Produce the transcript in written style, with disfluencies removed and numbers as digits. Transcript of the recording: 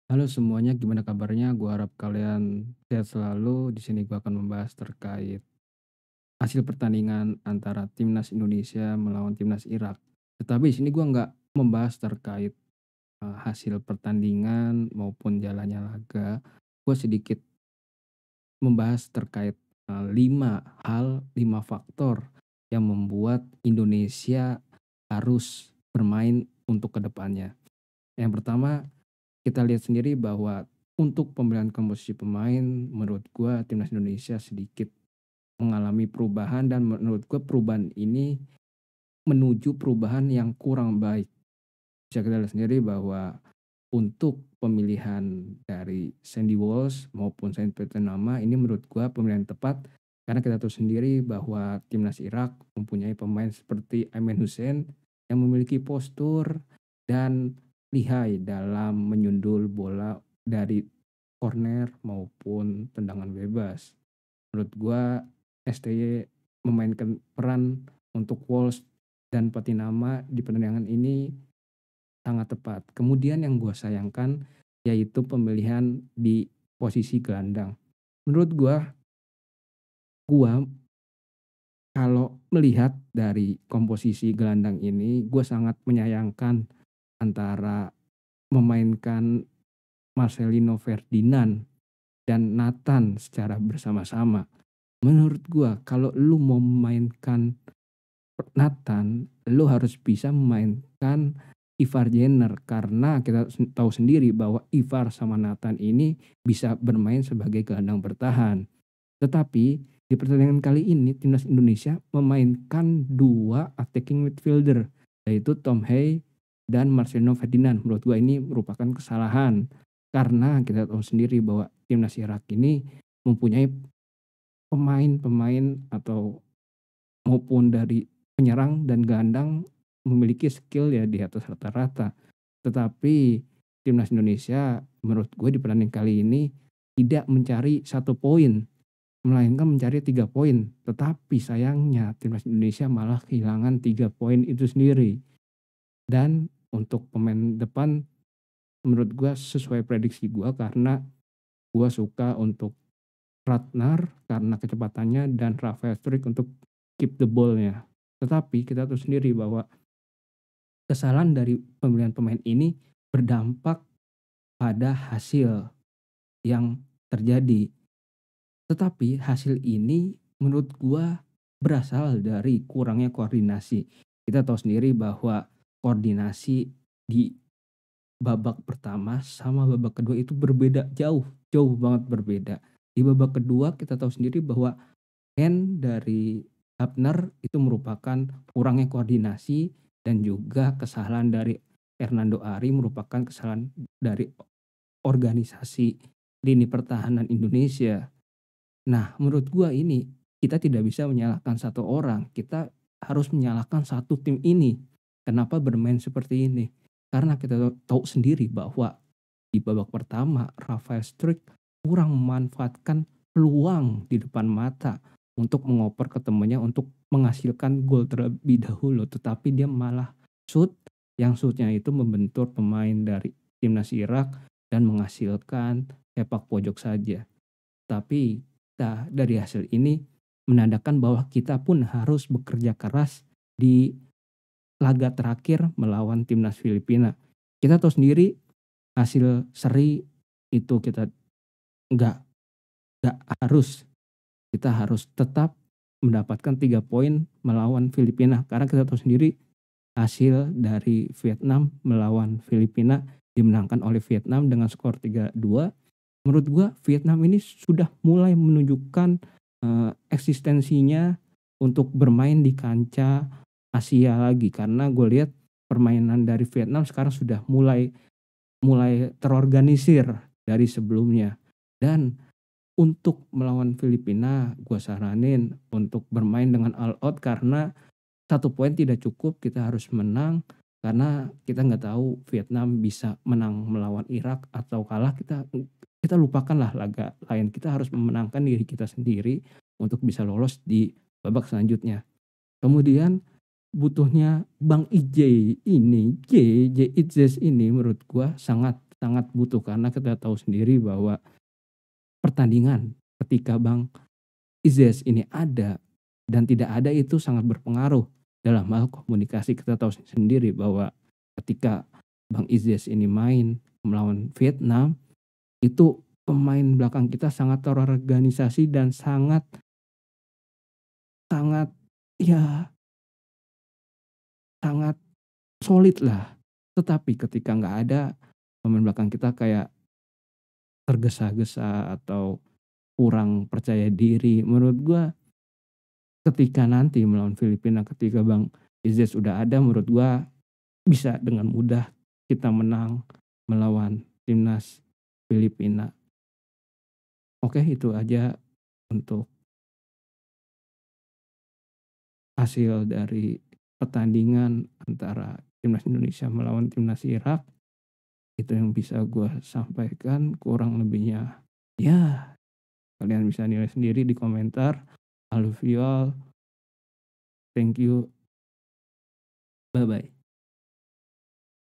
Halo semuanya, gimana kabarnya? Gua harap kalian sehat selalu. Di sini gua akan membahas terkait hasil pertandingan antara timnas Indonesia melawan timnas Irak. Tetapi di sini gua nggak membahas terkait hasil pertandingan maupun jalannya laga. Gue sedikit membahas terkait 5 hal, 5 faktor yang membuat Indonesia harus bermain untuk kedepannya. Yang pertama, kita lihat sendiri bahwa untuk pemilihan komposisi pemain, menurut gua timnas Indonesia sedikit mengalami perubahan dan menurut gua perubahan ini menuju perubahan yang kurang baik. Bisa kita lihat sendiri bahwa untuk pemilihan dari Sandy Walsh maupun Saint Nama ini menurut gua pemilihan tepat karena kita tahu sendiri bahwa timnas Irak mempunyai pemain seperti Ayman Hussein yang memiliki postur dan lihai dalam menyundul bola dari corner maupun tendangan bebas. Menurut gua STY memainkan peran untuk Walsh dan Patinama di pertandingan ini sangat tepat. Kemudian yang gue sayangkan yaitu pemilihan di posisi gelandang. Menurut gua kalau melihat dari komposisi gelandang ini, gue sangat menyayangkan antara memainkan Marcelino Ferdinand dan Nathan secara bersama-sama. Menurut gue kalau lu mau memainkan Nathan, lu harus bisa memainkan Ivar Jenner karena kita tahu sendiri bahwa Ivar sama Nathan ini bisa bermain sebagai gelandang bertahan. Tetapi di pertandingan kali ini timnas Indonesia memainkan dua attacking midfielder yaitu Tom Hay dan Marcelino Ferdinand. Menurut gua ini merupakan kesalahan karena kita tahu sendiri bahwa timnas Irak ini mempunyai pemain-pemain atau maupun dari penyerang dan gelandang memiliki skill ya di atas rata-rata. Tetapi timnas Indonesia menurut gue di pertandingan kali ini tidak mencari 1 poin, melainkan mencari 3 poin. Tetapi sayangnya timnas Indonesia malah kehilangan 3 poin itu sendiri. Dan untuk pemain depan menurut gue sesuai prediksi gue karena gue suka untuk Ratnar karena kecepatannya dan Rafael Struijk untuk keep the ball-nya. Tetapi kita tahu sendiri bahwa kesalahan dari pemilihan pemain ini berdampak pada hasil yang terjadi. Tetapi hasil ini menurut gua berasal dari kurangnya koordinasi. Kita tahu sendiri bahwa koordinasi di babak pertama sama babak kedua itu berbeda jauh, jauh banget berbeda. Di babak kedua kita tahu sendiri bahwa hand dari Hapner itu merupakan kurangnya koordinasi dan juga kesalahan dari Hernando Ari merupakan kesalahan dari organisasi lini pertahanan Indonesia. Nah, menurut gua ini kita tidak bisa menyalahkan satu orang, kita harus menyalahkan satu tim ini. Kenapa bermain seperti ini? Karena kita tahu sendiri bahwa di babak pertama Rafael Struijk kurang memanfaatkan peluang di depan mata untuk mengoper ke temannya untuk menghasilkan gol terlebih dahulu, tetapi dia malah shoot yang shootnya itu membentur pemain dari timnas Irak dan menghasilkan sepak pojok saja. Tapi dari hasil ini menandakan bahwa kita pun harus bekerja keras di laga terakhir melawan timnas Filipina. Kita tahu sendiri hasil seri itu kita nggak nggak harus, kita harus tetap mendapatkan 3 poin melawan Filipina karena kita tahu sendiri hasil dari Vietnam melawan Filipina dimenangkan oleh Vietnam dengan skor 3-2. Menurut gua Vietnam ini sudah mulai menunjukkan eksistensinya untuk bermain di kancah Asia lagi karena gue lihat permainan dari Vietnam sekarang sudah mulai mulai terorganisir dari sebelumnya. Dan untuk melawan Filipina gue saranin untuk bermain dengan all out karena 1 poin tidak cukup, kita harus menang karena kita nggak tahu Vietnam bisa menang melawan Irak atau kalah, kita lupakanlah laga lain, kita harus memenangkan diri kita sendiri untuk bisa lolos di babak selanjutnya. Kemudian butuhnya Bang IJ ini, J Itzes ini menurut gua sangat sangat butuh karena kita tahu sendiri bahwa pertandingan ketika Bang Izes ini ada dan tidak ada itu sangat berpengaruh dalam hal komunikasi. Kita tahu sendiri bahwa ketika Bang Izes ini main melawan Vietnam, itu pemain belakang kita sangat terorganisasi dan sangat sangat ya sangat solid lah. Tetapi ketika nggak ada pemain belakang kita kayak tergesa-gesa atau kurang percaya diri, menurut gua ketika nanti melawan Filipina ketika Bang Izes udah ada, menurut gua bisa dengan mudah kita menang melawan timnas Filipina. Oke, itu aja untuk hasil dari pertandingan antara timnas Indonesia melawan timnas Irak. Itu yang bisa gue sampaikan, kurang lebihnya ya kalian bisa nilai sendiri di komentar. I love you all, thank you, bye bye.